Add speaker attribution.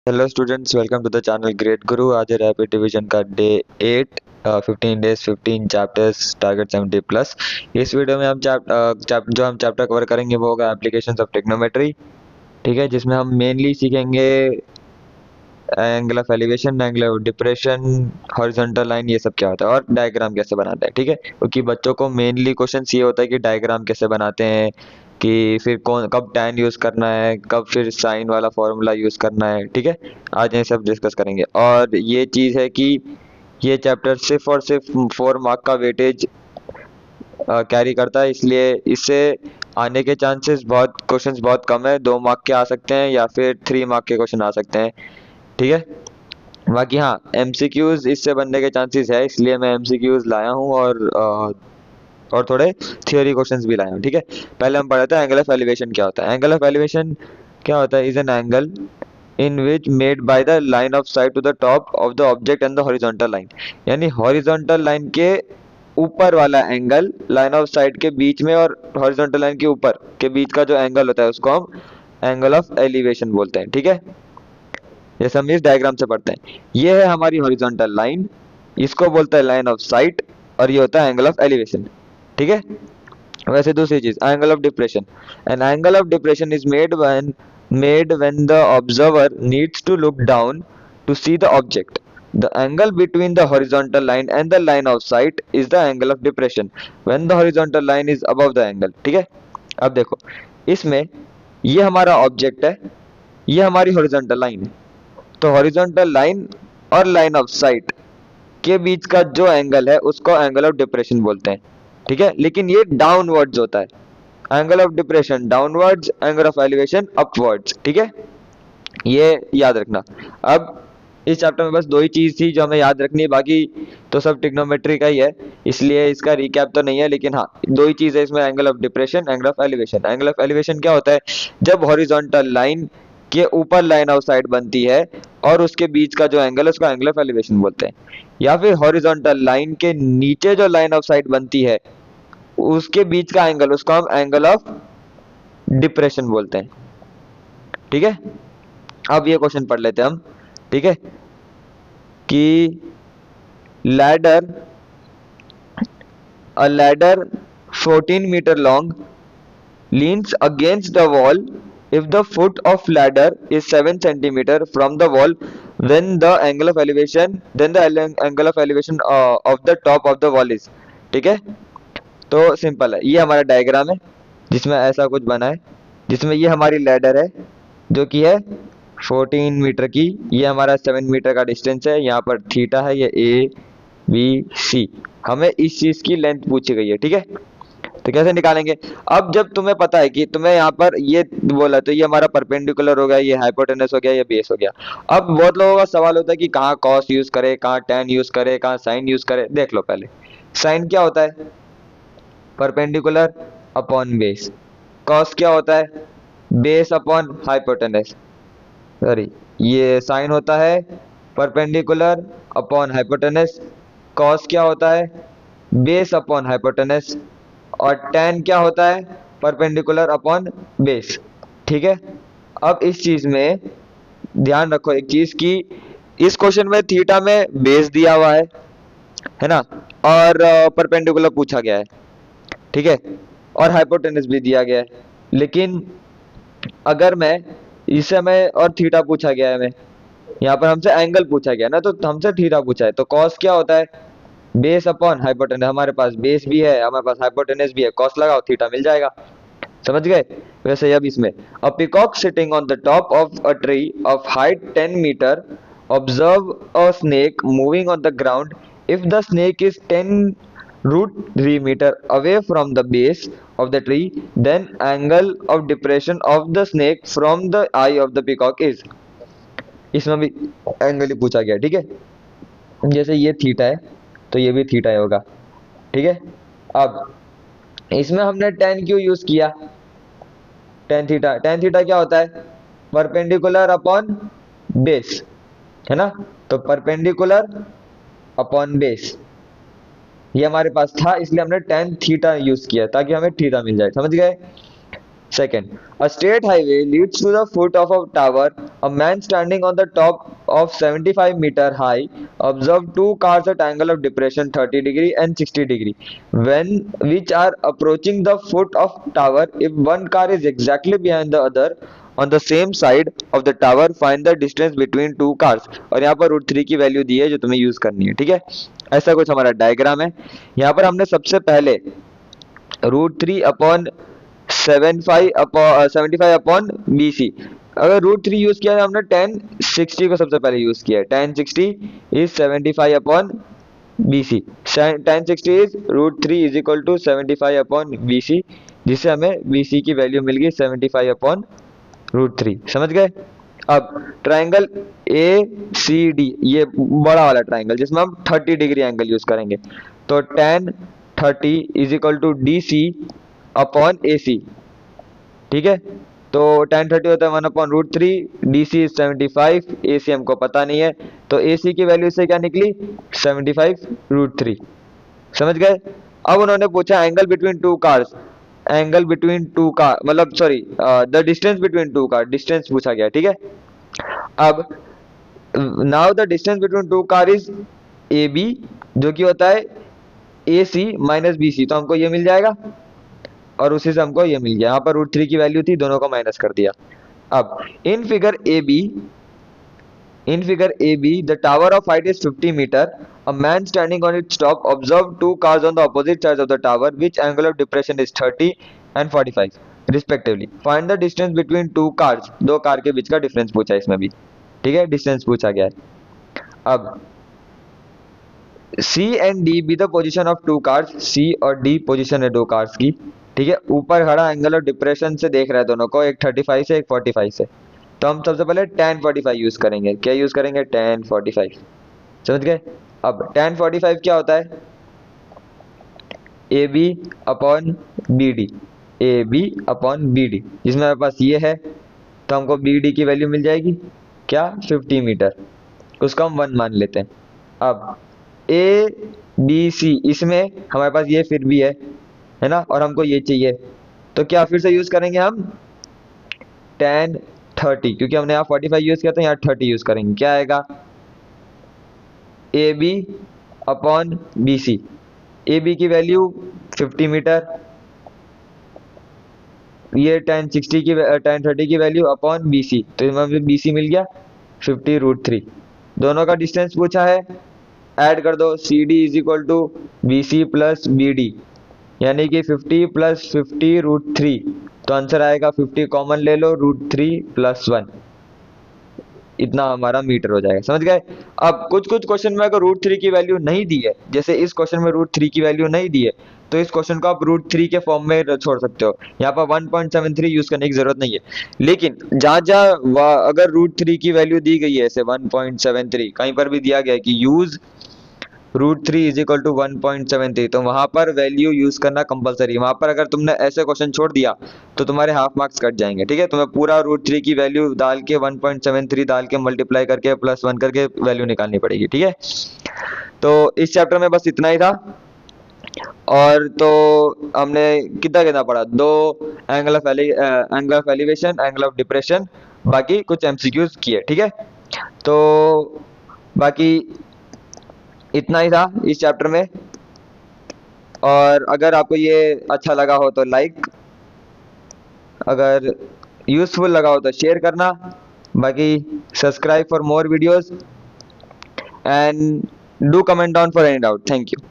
Speaker 1: Hello students, welcome to the channel Great Guru. आज है rapid division का day 8। 15 days 15 chapters, target 70 plus. इस video में हम जो हम चैप्टर कवर करेंगे वो होगा एप्लीकेशंस ऑफ ट्रिग्नोमेट्री। ठीक है, जिसमें हम मेनली सीखेंगे angle of elevation, angle of depression, horizontal line, ये सब क्या होता है और डायग्राम कैसे बनाते हैं। ठीक है, क्योंकि बच्चों को मेनली क्वेश्चन ये होता है कि डायग्राम कैसे बनाते हैं, कि फिर कौन कब टैन यूज करना है, कब फिर साइन वाला फॉर्मूला यूज करना है। ठीक है, आज ये सब डिस्कस करेंगे। और ये चीज है कि ये चैप्टर सिर्फ और सिर्फ 4 मार्क का वेटेज कैरी करता है, इसलिए इससे आने के चांसेस बहुत, क्वेश्चंस बहुत कम है। 2 मार्क के आ सकते हैं या फिर 3 मार्क के क्वेश्चन आ सकते हैं। ठीक है, बाकी हाँ, एमसीक्यूज इससे बनने के चांसेस है, इसलिए मैं एमसीक्यूज लाया हूँ और थोड़े थियोरी क्वेश्चंस भी लाया हूँ। ठीक है, पहले हम पढ़ते हैं एंगल ऑफ एलिवेशन क्या होता है। एंगल ऑफ एलिवेशन क्या होता है? Is an angle in which made by the line of sight to the top of the object and the horizontal line. यानी हॉरिजॉन्टल लाइन के ऊपर वाला एंगल, लाइन ऑफ साइट के बीच में और हॉरिजॉन्टल लाइन के ऊपर के बीच का जो एंगल होता है उसको हम एंगल ऑफ एलिवेशन बोलते हैं। ठीक है, जैसे हम इस डायग्राम से पढ़ते हैं, ये है हमारी हॉरिजॉन्टल लाइन, इसको बोलता है लाइन ऑफ साइट, और ये होता है एंगल ऑफ एलिवेशन। ठीक है, वैसे दूसरी चीज, angle of depression. An angle of depression is made when the observer needs to look down to see the object. The angle between the horizontal line and the line of sight is the angle of depression when the horizontal line is above the angle. ठीक है, अब देखो, इसमें ये हमारा object है, ये हमारी हॉरिजॉन्टल लाइन है। तो हॉरिजॉन्टल लाइन और लाइन ऑफ साइट के बीच का जो एंगल है उसको एंगल ऑफ डिप्रेशन बोलते हैं। ठीक है, लेकिन ये डाउनवर्ड्स होता है। Angle of depression downwards, angle of elevation upwards. ठीक है, ये याद रखना। अब इस चैप्टर में बस 2 ही चीज थी जो हमें याद रखनी है, बाकी तो सब ट्रिग्नोमेट्री का ही है, इसलिए इसका रिकैप तो नहीं है। लेकिन हाँ, 2 ही चीज है इसमें, angle of depression, angle of elevation. Angle of elevation क्या होता है? जब हॉरिजॉन्टल लाइन के ऊपर लाइन ऑफ साइट बनती है और उसके बीच का जो एंगल है उसको एंगल ऑफ एलिवेशन बोलते हैं। या फिर हॉरिजॉन्टल लाइन के नीचे जो लाइन ऑफ साइट बनती है उसके बीच का एंगल, उसको हम एंगल ऑफ डिप्रेशन बोलते हैं। ठीक है, अब ये क्वेश्चन पढ़ लेते हैं हम। ठीक है, कि ladder a ladder 14 meter long leans against the wall if the foot of ladder is 7 centimeter from the wall, then the angle of elevation of the top of the wall is। ठीक है, तो simple है, ये हमारा diagram है जिसमें ऐसा कुछ बना है, जिसमें ये हमारी लैडर है जो कि है 14 मीटर की, ये हमारा 7 मीटर का डिस्टेंस है, यहाँ पर थीटा है, ये ए बी सी, हमें इस चीज की लेंथ पूछी गई है। ठीक है, तो कैसे निकालेंगे? अब जब तुम्हें पता है कि तुम्हें यहाँ पर ये बोला, तो ये हमारा परपेंडिकुलर हो गया, ये हाइपोटेनस हो गया, ये बेस हो गया। अब बहुत लोगों का सवाल होता है कि कहाँ कॉस यूज करे, कहाँ टेन यूज करे, कहाँ साइन यूज करे। देख लो, पहले साइन क्या होता है? Perpendicular upon base. कॉस क्या होता है? Base upon hypotenuse. सॉरी, ये साइन होता है परपेंडिकुलर अपॉन हाइपोटेनस। कॉस क्या होता है? Base upon hypotenuse. और tan क्या होता है? Perpendicular upon base. ठीक है, अब इस चीज में ध्यान रखो एक चीज की, इस क्वेश्चन में थीटा में बेस दिया हुआ है ना, और परपेंडिकुलर पूछा गया है। ठीक है, और हाइपोटेनस भी दिया गया है। लेकिन अगर मैं इस समय और थीटा पूछा गया है, मैं यहाँ पर हमसे एंगल पूछा गया ना, तो हमसे थीटा पूछा है, तो कॉस क्या होता है? Base upon hypotenuse. हमारे पास बेस भी है, हमारे पास हाइपोटेनस भी है, कॉस लगाओ, थीटा मिल जाएगा। समझ गए? वैसे अब इसमें, a peacock sitting on the top of a tree of height 10 metre observe a snake moving on the ground. If the snake is 10 root 3 meter away from the base of the tree, then angle of depression of the snake from the eye of the peacock is। इसमें भी angle ही पूछा गया। ठीक है, जैसे ये theta है तो ये भी थीटा होगा। ठीक है, अब इसमें हमने tan क्यों यूज किया? tan थीटा क्या होता है? परपेंडिकुलर अपॉन बेस, है ना, तो परपेंडिकुलर अपॉन बेस ये हमारे पास था, इसलिए हमने tan थीटा यूज किया ताकि हमें थीटा मिल जाए। समझ गए? Second, a straight highway leads to the foot of a tower. A man standing on the top of 75-meter high observed two cars at angle of depression 30 degree and 60 degree when which are approaching the foot of tower. If one car is exactly behind the other on the same side of the tower, find the distance between two cars. और यहाँ पर √3 की value दी है जो तुम्हें use करनी है, ठीक है। ऐसा कुछ हमारा डायग्राम है। यहाँ पर हमने सबसे पहले √3 अपॉन 75 अपॉन BC, अगर √3 यूज किया है हमने tan 60 को सबसे पहले यूज किया है। tan 60 is 75 upon BC, tan 60 is √3 is equal to 75 upon BC, जिससे हमें BC की वैल्यू मिल गई 75 अपॉन √3। समझ गए। अब ट्राइंगल ACD, ये बड़ा वाला ट्राइंगल जिसमें हम 30 डिग्री एंगल यूज करेंगे, तो tan 30 is equal to DC upon AC, ठीक है। तो tan 30 होता है 1 अपॉन √3, DC इज 75, AC हमको पता नहीं है, तो AC की वैल्यू से क्या निकली 75 √3। समझ गए। अब उन्होंने पूछा angle between two cars, angle between two car मतलब sorry the distance between two car, distance पूछा गया, ठीक है। अब now the distance between two car is AB, जो कि होता है AC माइनस BC, तो हमको ये मिल जाएगा और उसी से हमको ये मिल गया। यहाँ पर √3 की वैल्यू थी, दोनों को माइनस कर दिया। अब in figure AB the tower of height is 50 meter. A man standing on its top observed two cars on the opposite sides of the tower which angle of depression is 30 and 45 respectively. Find the distance between two cars, दो car के बीच का difference पूछा है इसमें भी, ठीक है, distance पूछा गया है। अब C and D be the position of two cars, C और D पोजीशन है दो कार्स की, ठीक है। ऊपर खड़ा एंगल ऑफ डिप्रेशन से देख रहा है दोनों को, एक 35 से एक 45 से, तो हम सबसे पहले tan 45 यूज करेंगे। क्या यूज करेंगे tan 45, समझ गए। अब tan 45 क्या होता है AB upon BD, AB upon BD, जिसमें हमारे पास ये है, तो हमको BD की वैल्यू मिल जाएगी क्या 50 मीटर, उसको हम 1 मान लेते हैं। अब ABC, इसमें हमारे पास ये फिर भी है ना, और हमको ये चाहिए, तो क्या फिर से यूज करेंगे हम tan 30, क्योंकि हमने यहाँ 45 यूज किया था, यहाँ 30 यूज करेंगे। क्या आएगा AB अपॉन BC, AB की वैल्यू 50 मीटर, ये tan 30 की वैल्यू अपॉन BC, तो हमें BC मिल गया 50 √3। दोनों का डिस्टेंस पूछा है, ऐड कर दो, CD is equal to BC plus BD, यानी कि 50 प्लस 50 √3, तो आंसर आएगा 50 कॉमन ले लो √3 प्लस 1, इतना हमारा मीटर हो जाएगा। समझ गए। अब कुछ क्वेश्चन में अगर √3 की वैल्यू नहीं दी है, जैसे इस क्वेश्चन में √3 की वैल्यू नहीं दी है, तो इस क्वेश्चन को आप √3 के फॉर्म में छोड़ सकते हो, यहाँ पर 1.73 यूज करने की जरूरत नहीं है। लेकिन जहां अगर √3 की वैल्यू दी गई है, ऐसे 1.73 कहीं पर भी दिया गया है कि यूज √3 इज इक्वल टू 1.73, तो वहां पर वैल्यू यूज करना कंपलसरी है। वहां पर अगर तुमने ऐसे क्वेश्चन छोड़ दिया तो तुम्हारे हाफ मार्क्स कट जाएंगे, ठीक है। तुम्हें पूरा √3 की वैल्यू डाल के 1.73 डाल के मल्टीप्लाई करके +1 करके वैल्यू निकालनी पड़ेगी, ठीक है। तो इस चैप्टर में बस इतना ही था, और तो हमने कितना पढ़ा, 2 angle of elevation, angle of depression, बाकी कुछ MCQs किए, ठीक है। तो बाकी इतना ही था इस चैप्टर में, और अगर आपको ये अच्छा लगा हो तो लाइक, अगर यूजफुल लगा हो तो शेयर करना, बाकी subscribe for more videos and do comment down for any doubt. Thank you.